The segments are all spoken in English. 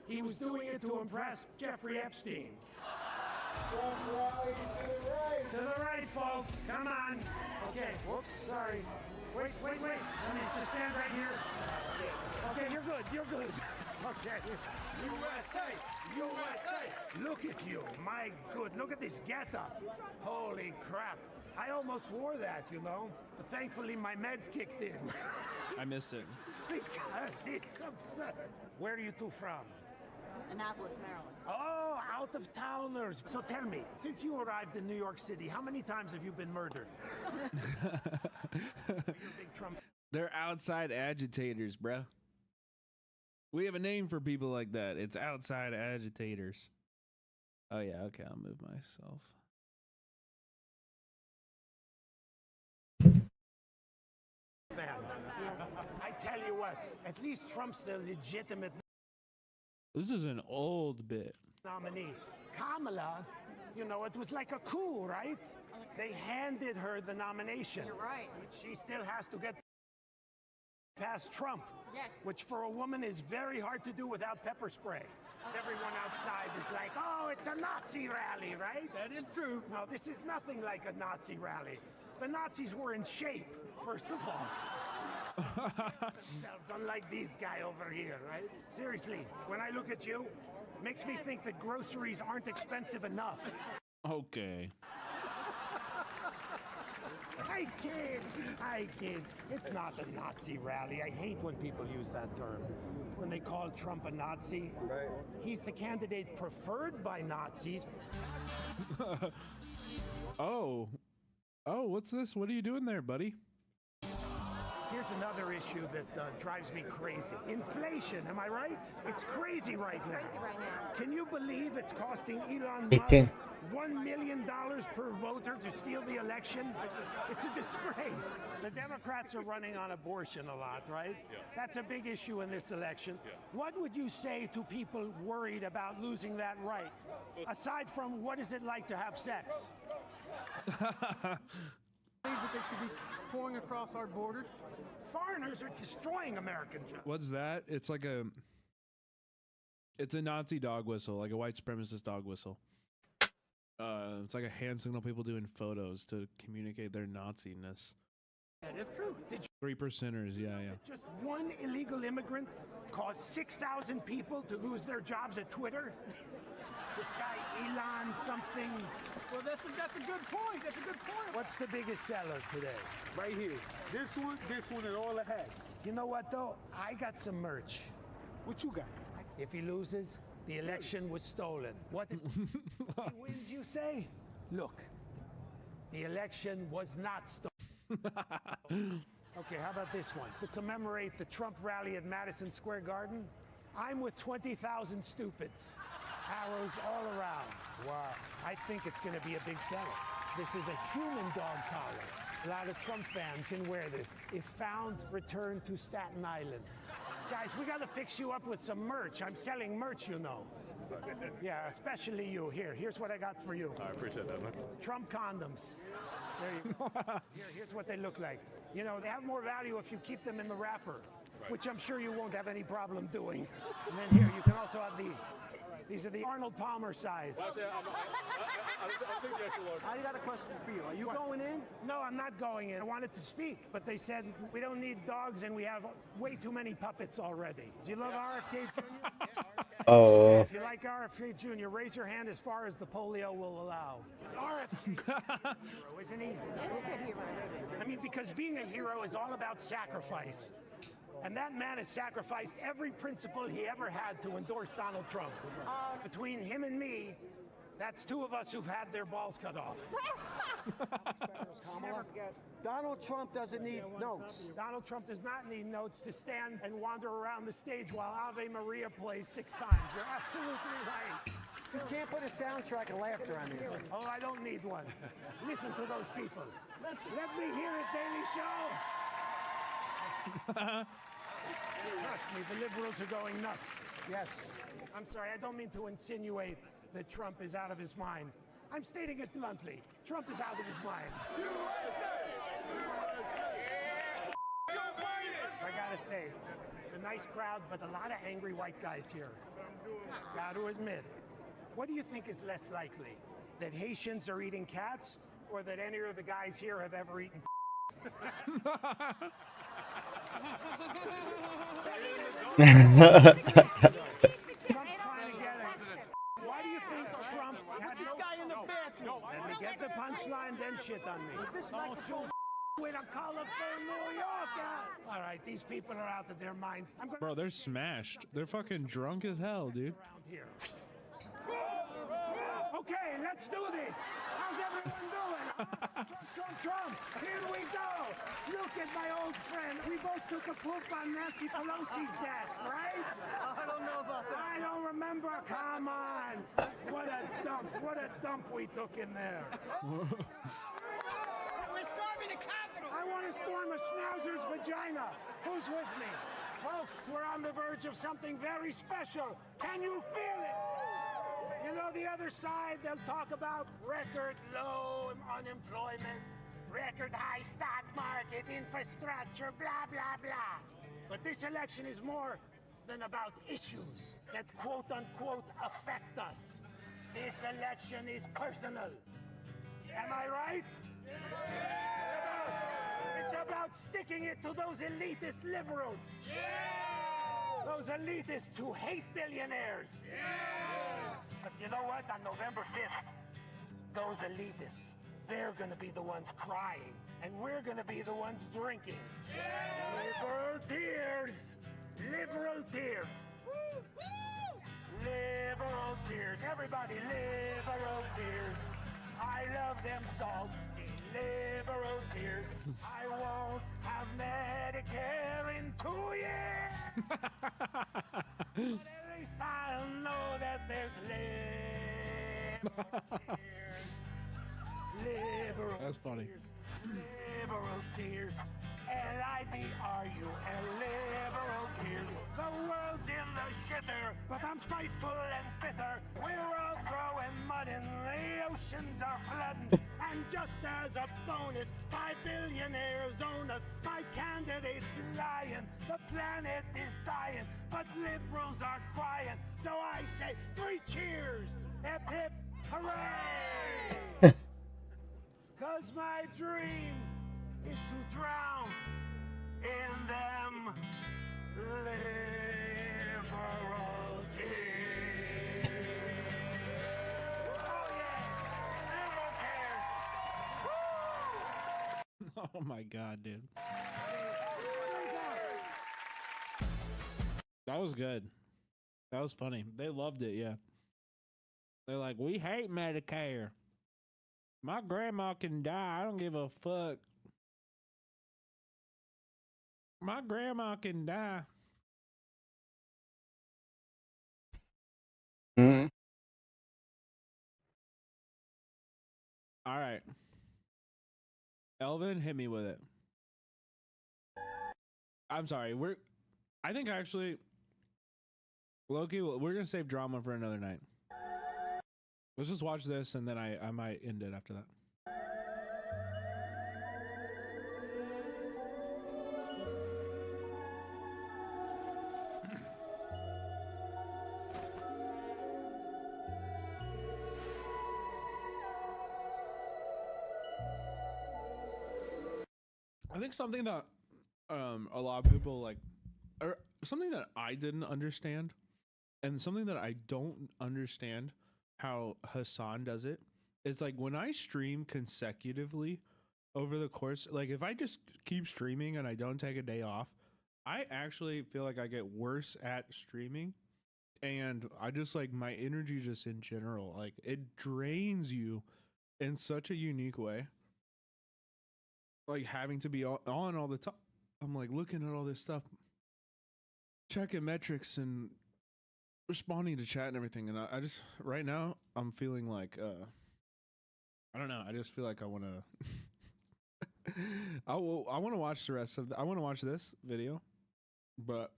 He was doing it to impress Jeffrey Epstein. Trump rally to the right. To the right, folks. Come on. Okay, whoops, sorry. Wait. Let me just stand right here. Okay, you're good. Okay. USA. Look at you. My good. Look at this getup. Holy crap. I almost wore that, you know. But thankfully, my meds kicked in. I missed it. Because it's absurd. Where are you two from? Annapolis, Maryland. Oh, out of towners. So tell me, since you arrived in New York City, how many times have you been murdered? You're a big Trump. They're outside agitators, bruh. We have a name for people like that. It's outside agitators. Oh, yeah. Okay, I'll move myself. Yes. I tell you what, at least Trump's the legitimate This is an old bit. nominee. Kamala, you know, it was like a coup, right? They handed her the nomination. You're right. She still has to get past Trump. Yes. Which for a woman is very hard to do without pepper spray. Everyone outside is like, oh, it's a Nazi rally, right? That is true. No, this is nothing like a Nazi rally. The Nazis were in shape, first of all. Themselves, unlike these guy over here, right? Seriously, when I look at you, it makes me think that groceries aren't expensive enough. Okay. I kid. It's not a Nazi rally. I hate when people use that term. When they call Trump a Nazi. Right. He's the candidate preferred by Nazis. Oh, what's this? What are you doing there, buddy? Here's another issue that drives me crazy. Inflation, am I right? It's crazy right now. Crazy right now. Can you believe it's costing Elon 18. Musk $1 million per voter to steal the election? It's a disgrace. The Democrats are running on abortion a lot, right? Yeah. That's a big issue in this election. Yeah. What would you say to people worried about losing that right? Aside from what is it like to have sex? Things that they should be pouring across our borders. Foreigners are destroying American jobs. What's that? It's like it's a Nazi dog whistle, like a white supremacist dog whistle. It's like a hand signal people do in photos to communicate their Nazi-ness. That is true. 3%ers, yeah. Just one illegal immigrant caused 6,000 people to lose their jobs at Twitter. This guy, Elon something. Well, that's a good point. That's a good point. What's the biggest seller today? Right here. This one, and all it has. You know what, though? I got some merch. What you got? If he loses, the election was stolen. What if he wins, you say? Look, the election was not stolen. Okay, how about this one? To commemorate the Trump rally at Madison Square Garden, I'm with 20,000 stupids. Arrows all around. Wow. I think it's going to be a big seller. This is a human dog collar. A lot of Trump fans can wear this. If found, return to Staten Island. Guys, we got to fix you up with some merch. I'm selling merch, you know. Yeah, especially you. Here's what I got for you. I appreciate that, man. Trump condoms. There you go. Here's what they look like. You know, they have more value if you keep them in the wrapper, which I'm sure you won't have any problem doing. And then here, you can also have these. These are the Arnold Palmer size. Well, actually, I think the extra large. I got a question for you. Are you going in? No, I'm not going in. I wanted to speak, but they said we don't need dogs and we have way too many puppets already. Do you love RFK Jr.? Oh. If you like RFK Jr., raise your hand as far as the polio will allow. RFK, hero, isn't he? He is a good hero. I mean, because being a hero is all about sacrifice. And that man has sacrificed every principle he ever had to endorse Donald Trump. Between him and me, that's two of us who've had their balls cut off. Donald Trump doesn't need notes. Donald Trump does not need notes to stand and wander around the stage while Ave Maria plays 6 times. You're absolutely right. You can't put a soundtrack of laughter on this. Oh, I don't need one. Listen to those people. Listen. Let me hear it, Daily Show. Trust me, the liberals are going nuts. Yes. I'm sorry, I don't mean to insinuate that Trump is out of his mind. I'm stating it bluntly. Trump is out of his mind. I gotta say, It's a nice crowd, but a lot of angry white guys here. Got to admit. What do you think is less likely? That Haitians are eating cats, or that any of the guys here have ever eaten? Trump's trying to get it. Why do you think Trump had this guy in the bathroom? Let me get the punchline, then shit on me. Don't you with a colorful New Yorker. All right, these people are out of their minds. I'm gonna Bro, they're smashed. They're fucking drunk as hell, dude. around here. Okay, let's do this. How's everyone doing? Trump, here we go. Look at my old friend. We both took a poop on Nancy Pelosi's desk, right? I don't know about that. I don't remember. Come on. What a dump. What a dump we took in there. We're storming the Capitol. I want to storm a schnauzer's vagina. Who's with me? Folks, we're on the verge of something very special. Can you feel it? You know, the other side, they'll talk about record low unemployment, record high stock market, infrastructure, blah, blah, blah. But this election is more than about issues that quote unquote affect us. This election is personal. Am I right? It's about sticking it to those elitist liberals. Those elitists who hate billionaires. But you know what? On November 5th, those elitists, they're going to be the ones crying, and we're going to be the ones drinking. Liberal tears. Liberal tears. Liberal tears. Everybody, liberal tears. I love them salty liberal tears. I won't have Medicare in 2 years. But at least I'll know that there's liberal tears. Liberal That's funny. tears. Liberal tears. L-I-B-R-U-L. Liberal tears. The world's in the shitter, but I'm spiteful and bitter. We're all throwing mud in, the oceans are flooding. And just as a bonus, 5 billionaires own us. My candidate's lying, the planet is dying, but liberals are crying. So I say 3 cheers, hip hip hooray! 'Cause my dream is to drown in them liberal tears. Oh yes, liberal tears. Woo! Oh my god, dude. That was good. That was funny. They loved it, yeah. They're like, we hate Medicare. My grandma can die. I don't give a fuck. My grandma can die. Mhm. All right. Elvin, hit me with it. I'm sorry. I think actually, Loki, we're going to save drama for another night. Let's just watch this and then I might end it after that. I think something that a lot of people like, or something that I didn't understand, and something that I don't understand how Hassan does it, is like when I stream consecutively over the course, like if I just keep streaming and I don't take a day off, I actually feel like I get worse at streaming, and I just like my energy just in general, like it drains you in such a unique way. Like having to be on all the time. I'm like looking at all this stuff, checking metrics and responding to chat and everything. And I just, right now, I'm feeling like, I don't know. I just feel like I want to, I want to watch the rest of, I want to watch this video, but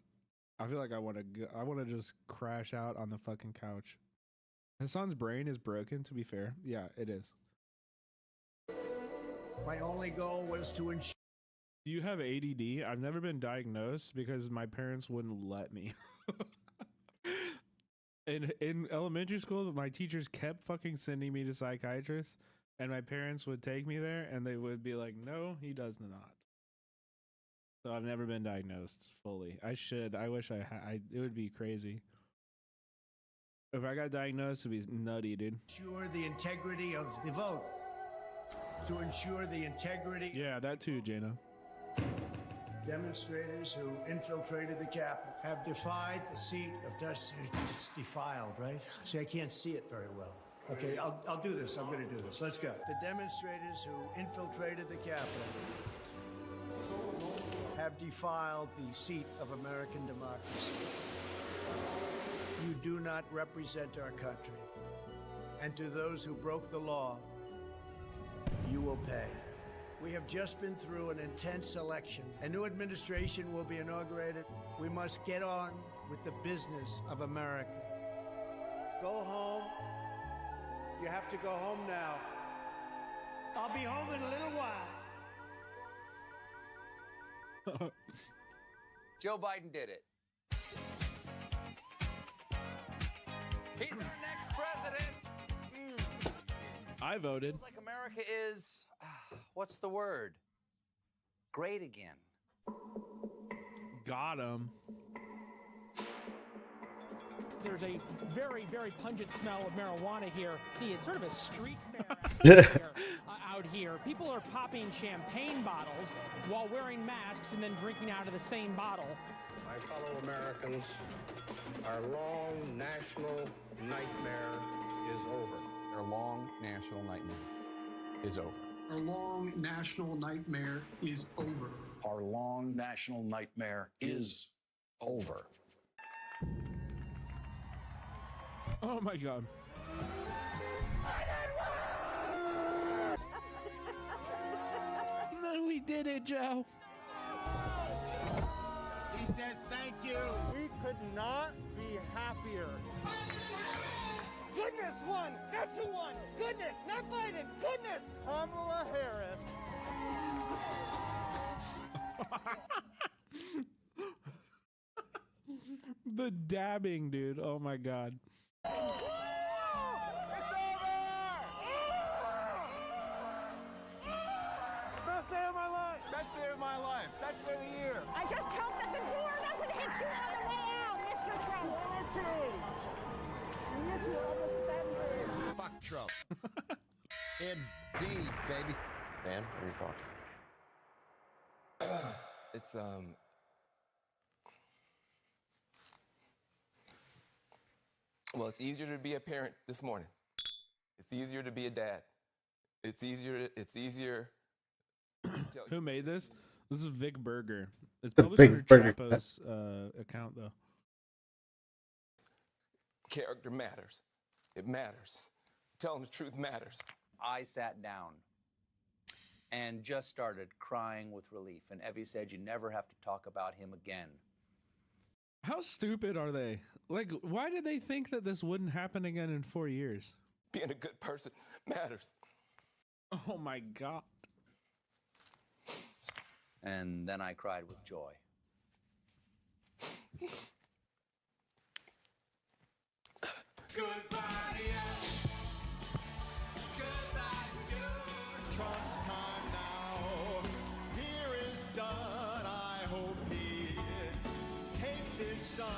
I feel like I want to just crash out on the fucking couch. Hassan's brain is broken, to be fair. Yeah, it is. My only goal was to ensure Do you have ADD? I've never been diagnosed because my parents wouldn't let me. In elementary school, my teachers kept fucking sending me to psychiatrists, and my parents would take me there, and they would be like, "No, he does not." So I've never been diagnosed fully. I should. I wish it would be crazy. If I got diagnosed, it'd be nutty, dude. Ensure the integrity of the vote. To ensure the integrity. Yeah, that too, Jana. Demonstrators who infiltrated the Capitol have defied the seat of justice. It's defiled, right? See, I can't see it very well. Okay, I'll do this. I'm going to do this. Let's go. The demonstrators who infiltrated the Capitol have defiled the seat of American democracy. You do not represent our country. And to those who broke the law, you will pay. We have just been through an intense election. A new administration will be inaugurated. We must get on with the business of America. Go home. You have to go home now. I'll be home in a little while. Joe Biden did it. He's our next president. I voted. Feels like America is, what's the word? Great again. Got him. There's a very, very pungent smell of marijuana here. See, it's sort of a street fair out here. People are popping champagne bottles while wearing masks and then drinking out of the same bottle. My fellow Americans, our long national nightmare is over. Our long national nightmare is over. Our long national nightmare is over. Our long national nightmare is over. Oh my God. No, we did it, Joe. He says thank you. We could not be happier. Goodness won! That's who won! Goodness, not Biden! Goodness! Kamala Harris. The dabbing, dude. Oh my God. It's over! Best day of my life! Best day of my life! Best day of the year! I just hope that the door doesn't hit you on the way out, Mr. Trump. Fuck Trump. Indeed, baby. Dan, what are your thoughts? It's, well, it's easier to be a parent this morning. It's easier to be a dad. It's easier. Who made this? This is Vic Berger. It's published Vic under Berger. Chapo's account, though. Character matters. It matters. Telling the truth matters. I sat down and just started crying with relief. And Evie said, "You never have to talk about him again." How stupid are they? Like, why did they think that this wouldn't happen again in 4 years? Being a good person matters. Oh my God. And then I cried with joy. Goodbye to you. Goodbye to you. Trump's time now. Here is done. I hope he takes his sons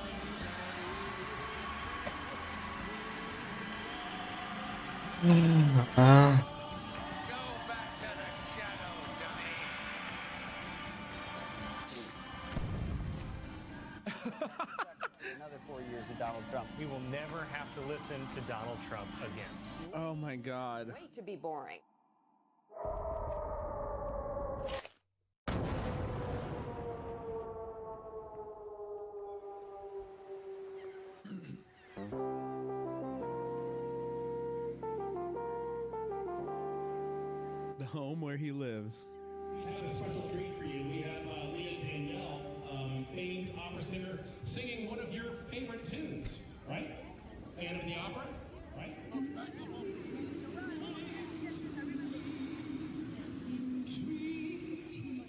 Another 4 years of Donald Trump. We will never have to listen to Donald Trump again. Oh my God. Great to be boring. The home where he lives. We have a special treat for you. We have Leah Danielle, famed opera singer, singing one of your favorite tunes, right? Fan of the opera, right? Sweet, sweet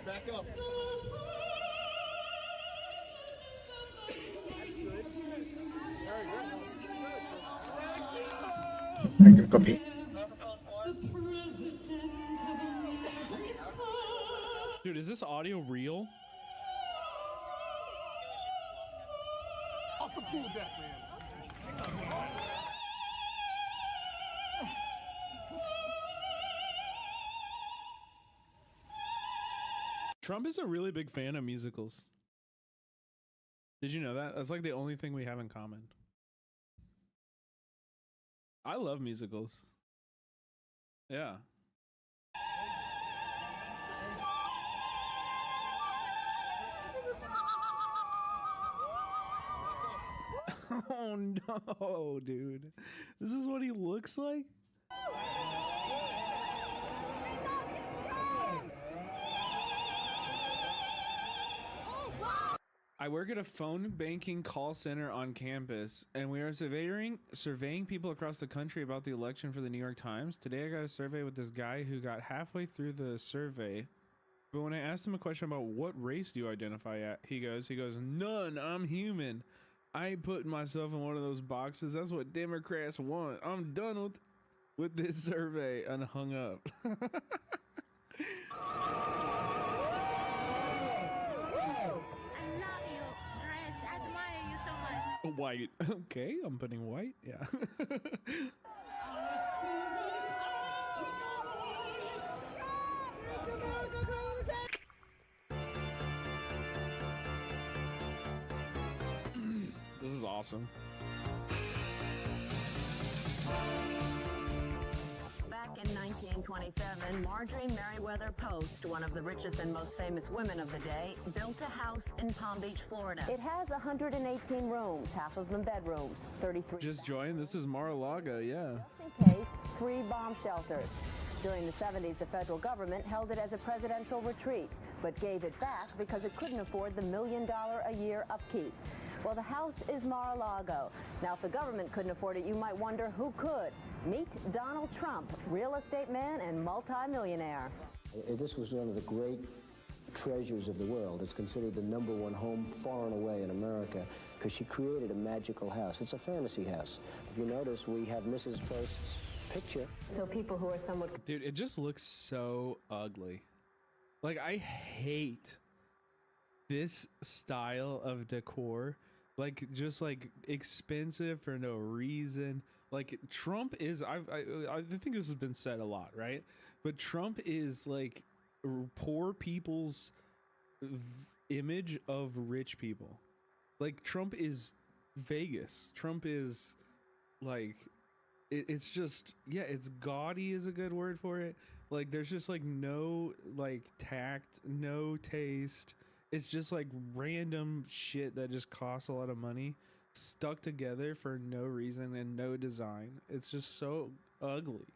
right, back up. I can copy. Dude, is this audio real? Off the pool deck, man. Trump is a really big fan of musicals. Did you know that? That's like the only thing we have in common. I love musicals. Yeah. Oh no, dude. This is what he looks like? I work at a phone banking call center on campus, and we are surveying people across the country about the election for the New York Times. Today I got a survey with this guy who got halfway through the survey, but when I asked him a question about what race do you identify at, he goes, none, I'm human. I ain't putting myself in one of those boxes. That's what Democrats want. I'm done with this survey, and hung up. White. Okay, I'm putting white. Yeah. This is awesome. Back in 1927, Marjorie Merriweather Post, one of the richest and most famous women of the day, built a house in Palm Beach, Florida. It has 118 rooms, half of them bedrooms, 33. Just joined. This is Mar-a-Lago, yeah. Just in case, 3 bomb shelters. During the 70s, the federal government held it as a presidential retreat, but gave it back because it couldn't afford the $1 million a year upkeep. Well, the house is Mar-a-Lago. Now, if the government couldn't afford it, you might wonder who could. Meet Donald Trump, real estate man and multi-millionaire. This was one of the great treasures of the world. It's considered the #1 home far and away in America because she created a magical house. It's a fantasy house. If you notice, we have Mrs. Post's picture. So people who are somewhat... Dude, it just looks so ugly. Like, I hate this style of decor. Like, just like expensive for no reason. Like, Trump is, I think this has been said a lot, right? But Trump is like poor people's image of rich people. Like, Trump is Vegas. Trump is like, it's just, yeah, it's gaudy is a good word for it. Like, there's just like no like tact, no taste. It's just like random shit that just costs a lot of money stuck together for no reason and no design. It's just so ugly.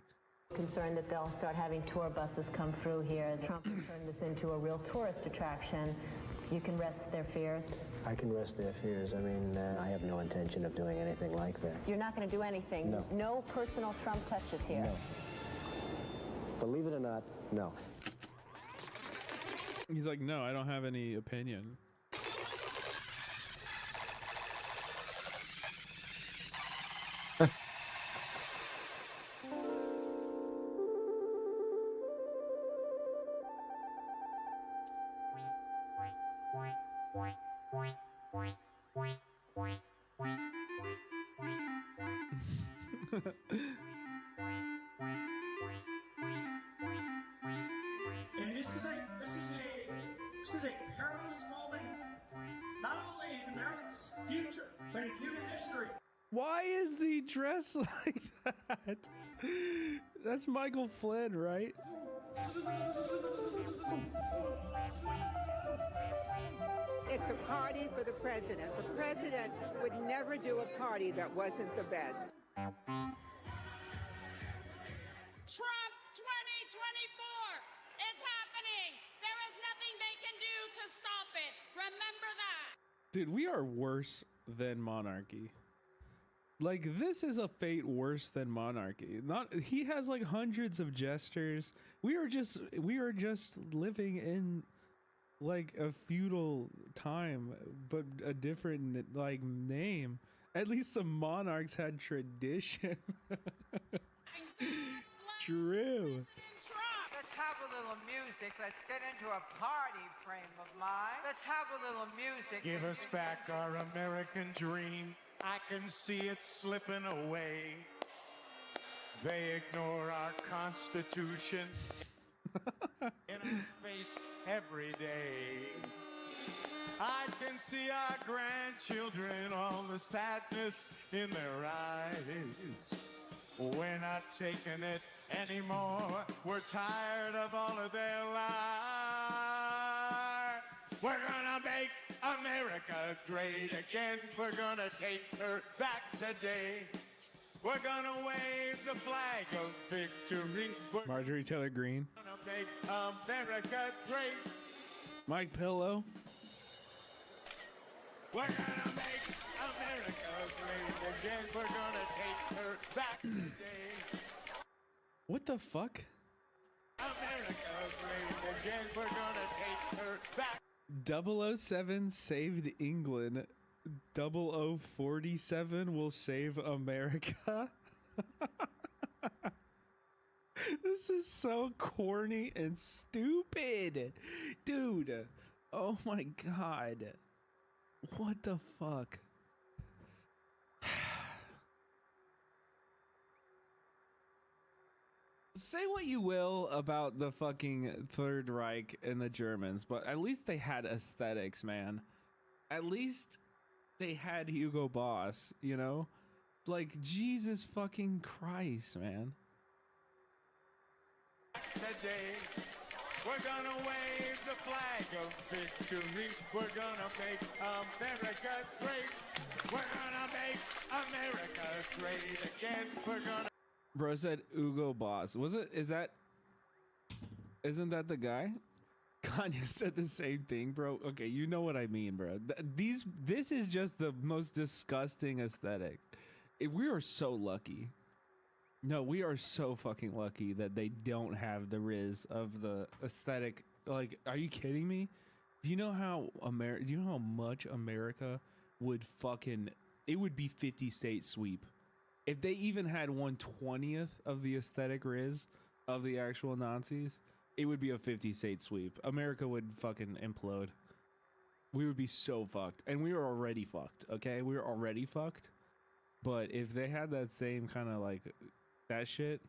Concerned that they'll start having tour buses come through here. Trump will turn this into a real tourist attraction. You can rest their fears. I can rest their fears. I mean, I have no intention of doing anything like that. You're not going to do anything? No. No personal Trump touches here? No. Believe it or not, no. He's like, no, I don't have any opinion. And this is a perilous moment, not only in America's future, but in human history. Why is he dressed like that? That's Michael Flynn, right? It's a party for the president. The president would never do a party that wasn't the best. Trump 2024! It's happening! There is nothing they can do to stop it. Remember that. Dude, we are worse than monarchy. Like, this is a fate worse than monarchy. He has like hundreds of gestures. We are just living in like a feudal time, but a different like name. At least the monarchs had tradition. True. Let's have a little music. Let's get into a party frame of mind. Let's have a little music. Give us back our American dream. I can see it slipping away. They ignore our Constitution in our face every day. I can see our grandchildren, all the sadness in their eyes. We're not taking it anymore. We're tired of all of their lies. We're gonna make America great again. We're gonna take her back today. We're gonna wave the flag of victory. We're Marjorie Taylor Greene. gonna make America great. Mike Pillow. We're gonna make America great again. We're gonna take her back today. What the fuck? America great again. We're gonna take her back. 007 saved England. 0047 will save America. This is so corny and stupid. Dude. Oh my god. What the fuck? Say what you will about the fucking Third Reich and the Germans, but at least they had aesthetics, man. At least they had Hugo Boss, you know? Like, Jesus fucking Christ, man. Today, we're gonna wave the flag of victory. We're gonna make America great. We're gonna make America great again. We're gonna. Bro said Hugo Boss. Isn't that the guy? Kanye said the same thing, bro. Okay, you know what I mean, bro. This is just the most disgusting aesthetic. We are so lucky. No, we are so fucking lucky that they don't have the riz of the aesthetic. Like, are you kidding me? Do you know how much America would fucking? It would be 50 state sweep. If they even had 1/20th of the aesthetic riz of the actual Nazis, it would be a 50 state sweep. America would fucking implode. We would be so fucked. And we are already fucked, okay? We're already fucked. But if they had that same kind of like that shit,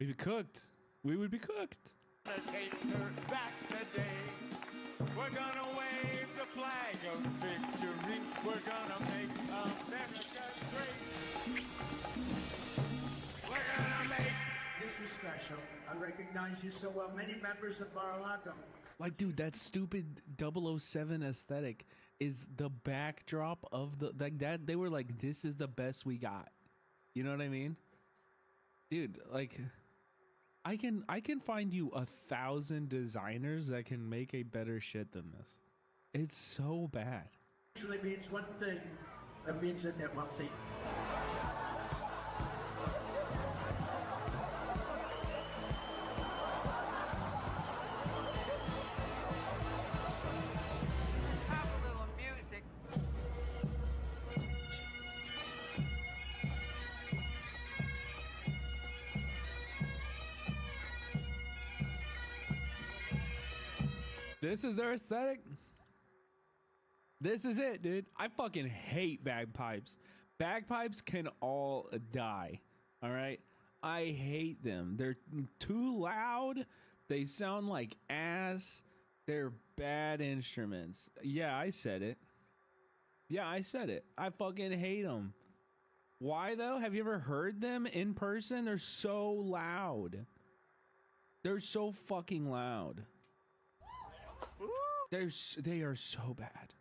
we'd be cooked. We would be cooked. Take her back today. We're gonna wave the flag of victory. We're gonna make America great. We're gonna make. This is special. I recognize you so well. Many members of Mar-a-Lago. Like, dude, that stupid 007 aesthetic is the backdrop of the like that. They were like, this is the best we got. You know what I mean? Dude, like, I can find you 1,000 designers that can make a better shit than this. It's so bad. Usually means one thing. That means that they're wealthy. Let's have a little music. This is their aesthetic. This is it, dude. I fucking hate bagpipes. Bagpipes can all die. All right. I hate them. They're too loud. They sound like ass. They're bad instruments. Yeah, I said it. Yeah, I said it. I fucking hate them. Why though? Have you ever heard them in person? They're so loud. They're so fucking loud. They are so bad.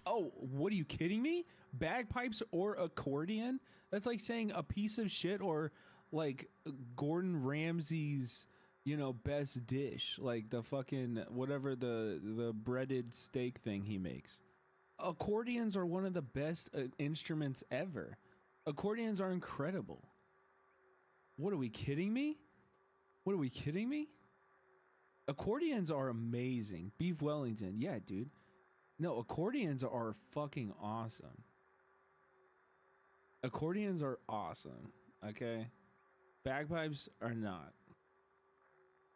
Oh, what are you kidding me? Bagpipes or accordion? That's like saying a piece of shit or like Gordon Ramsay's, you know, best dish, like the fucking whatever the breaded steak thing he makes. Accordions are one of the best instruments ever. Accordions are incredible. What are we kidding me? What are we kidding me? Accordions are amazing. Beef Wellington. Yeah, dude. No, accordions are fucking awesome. Accordions are awesome. Okay? Bagpipes are not.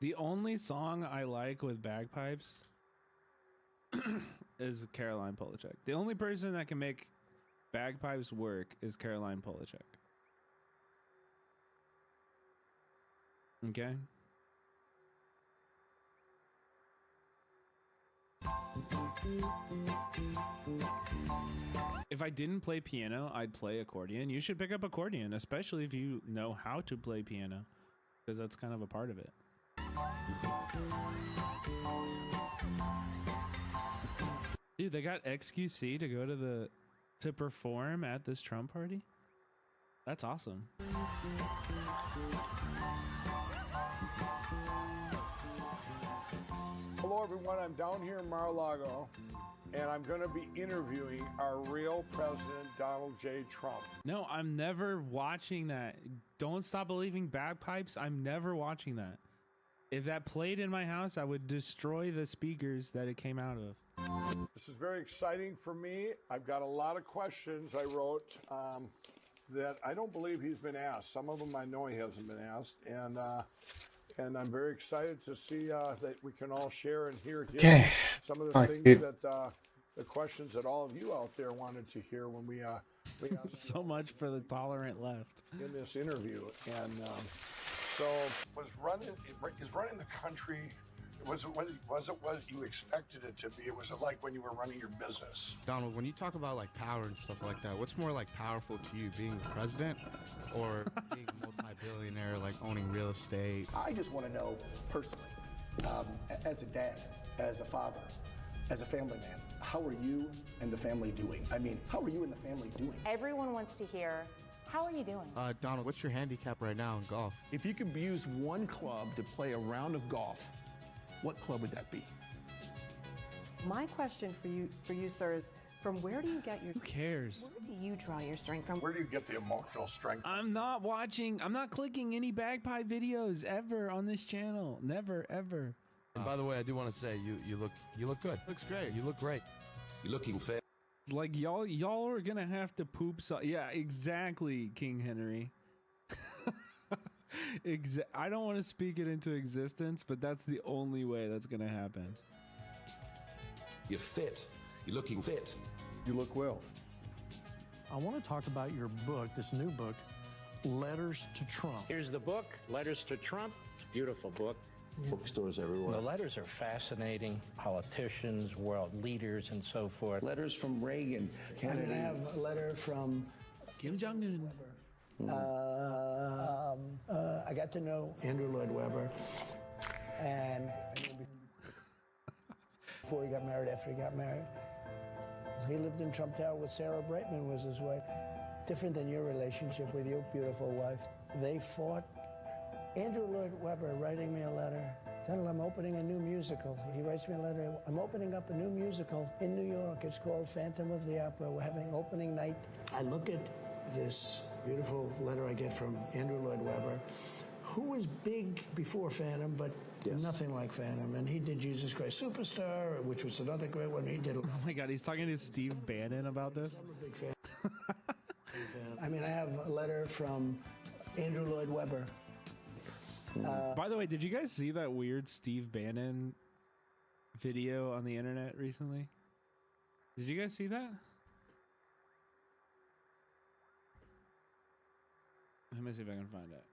The only song I like with bagpipes is Caroline Polachek. The only person that can make bagpipes work is Caroline Polachek. Okay? If I didn't play piano, I'd play accordion. You should pick up accordion, especially if you know how to play piano, because that's kind of a part of it. Dude, they got XQC to go to perform at this Trump party? That's awesome. Hello, everyone. I'm down here in Mar-a-Lago, and I'm going to be interviewing our real president, Donald J. Trump. No, I'm never watching that. Don't Stop Believing Bagpipes. I'm never watching that. If that played in my house, I would destroy the speakers that it came out of. This is very exciting for me. I've got a lot of questions I wrote that I don't believe he's been asked. Some of them I know he hasn't been asked, and I'm very excited to see that we can all share and hear some of the things that the questions that all of you out there wanted to hear when we so much for the tolerant left in this interview. And so is running the country. Was it what you expected it to be? Was it like when you were running your business? Donald, when you talk about like power and stuff like that, what's more like powerful to you, being the president or being a multi-billionaire, like owning real estate? I just want to know personally, as a dad, as a father, as a family man, how are you and the family doing? I mean, how are you and the family doing? Everyone wants to hear, how are you doing? Donald, what's your handicap right now in golf? If you could use one club to play a round of golf, what club would that be? My question for you, sir, is from where do you get your... Who cares? Where do you draw your strength from? Where do you get the emotional strength? I'm not clicking any bagpipe videos ever on this channel. Never, ever. And by the way, I do want to say you look good. Looks great. You look great. You're looking fair. Like y'all are gonna have to poop. Yeah, exactly, King Henry. I don't want to speak it into existence, but that's the only way that's gonna happen. You're fit. You're looking fit. You look well. I want to talk about your book, this new book, Letters to Trump. Here's the book, Letters to Trump. Beautiful book. Bookstores everywhere. The letters are fascinating. Politicians, world leaders, and so forth. Letters from Reagan, Kennedy. I have a letter from Kim Jong-un. I got to know Andrew Lloyd Webber, and before he got married, after he got married, he lived in Trump Tower with Sarah Brightman was his wife. Different than your relationship with your beautiful wife. They fought. Andrew Lloyd Webber writing me a letter. Donald, I'm opening a new musical. He writes me a letter. I'm opening up a new musical in New York. It's called Phantom of the Opera. We're having opening night. I look at this beautiful letter I get from Andrew Lloyd Webber, who was big before Phantom, but nothing like Phantom. And he did Jesus Christ Superstar, which was another great one. He did. Oh my God, he's talking to Steve Bannon about this. I'm a big fan. I mean, I have a letter from Andrew Lloyd Webber. By the way, did you guys see that weird Steve Bannon video on the internet recently? Did you guys see that? Let me see if I can find it.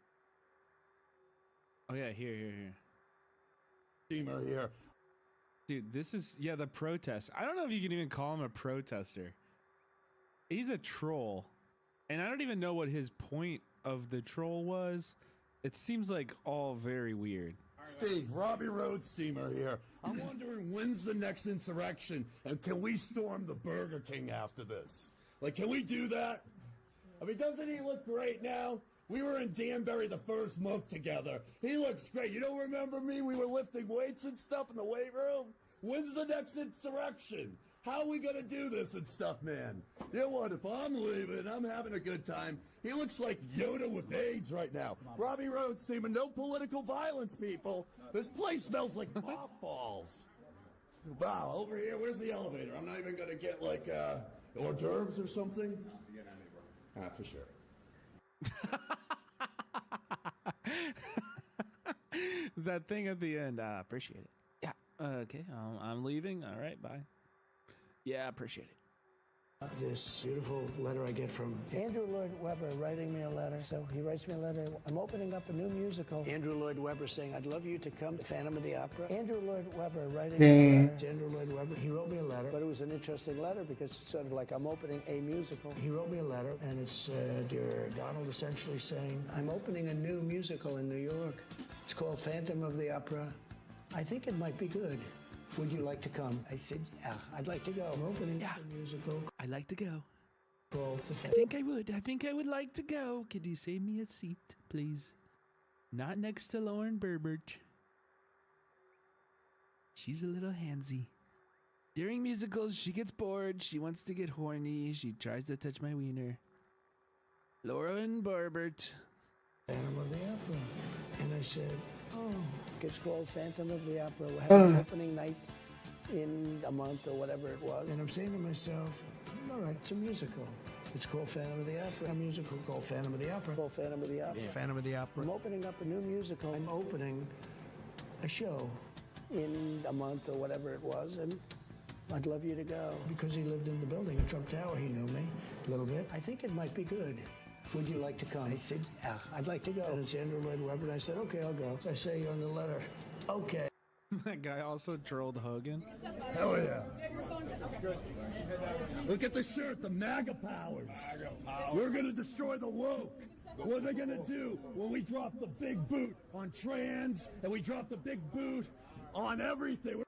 Oh yeah, here. Steamer here. Dude, this is, the protest. I don't know if you can even call him a protester. He's a troll. And I don't even know what his point of the troll was. It seems like all very weird. Steve, Robbie Road Steamer here. I'm wondering when's the next insurrection, and can we storm the Burger King after this? Like, can we do that? I mean, doesn't he look great now? We were in Danbury the first month together. He looks great. You don't remember me? We were lifting weights and stuff in the weight room. When's the next insurrection? How are we going to do this and stuff, man? You know what? If I'm leaving, I'm having a good time. He looks like Yoda with AIDS right now. Robbie Rhodes team, and no political violence, people. This place smells like mothballs. Wow, over here, where's the elevator? I'm not even going to get, like, hors d'oeuvres or something? For sure. That thing at the end, appreciate it. Yeah, okay, I'm leaving. All right, bye. Yeah, appreciate it. This beautiful letter I get from Andrew Lloyd Webber writing me a letter. So he writes me a letter. I'm opening up a new musical. Andrew Lloyd Webber saying, I'd love you to come to Phantom of the Opera. Andrew Lloyd Webber writing me a letter. It's Andrew Lloyd Webber. He wrote me a letter, but it was an interesting letter because it's sort of like I'm opening a musical. He wrote me a letter, and it's dear Donald essentially saying, I'm opening a new musical in New York. It's called Phantom of the Opera. I think it might be good. Would you like to come? I said, yeah, I'd like to go. I'm opening up a musical. I'd like to go. Called I think I would. I think I would like to go. Could you save me a seat, please? Not next to Lauren Burbert. She's a little handsy. During musicals, she gets bored. She wants to get horny. She tries to touch my wiener. Lauren Burbert. Phantom of the Opera. And I said, oh, it's called Phantom of the Opera. We're having an opening night in a month or whatever it was. And I'm saying to myself, all right, it's a musical. It's called Phantom of the Opera. A musical called Phantom of the Opera. Called Phantom of the Opera. Yeah. Phantom of the Opera. I'm opening up a new musical. I'm opening a show in a month or whatever it was, and I'd love you to go. Because he lived in the building in Trump Tower, he knew me a little bit. I think it might be good. Would you like to come? I said, yeah, I'd like to go. And it's Andrew Lloyd Webber, and I said, okay, I'll go. I say on the letter, okay. That guy also trolled Hogan. Hell yeah. Look at the shirt, the MAGA powers. We're going to destroy the woke. What are they going to do when we drop the big boot on trans and we drop the big boot on everything?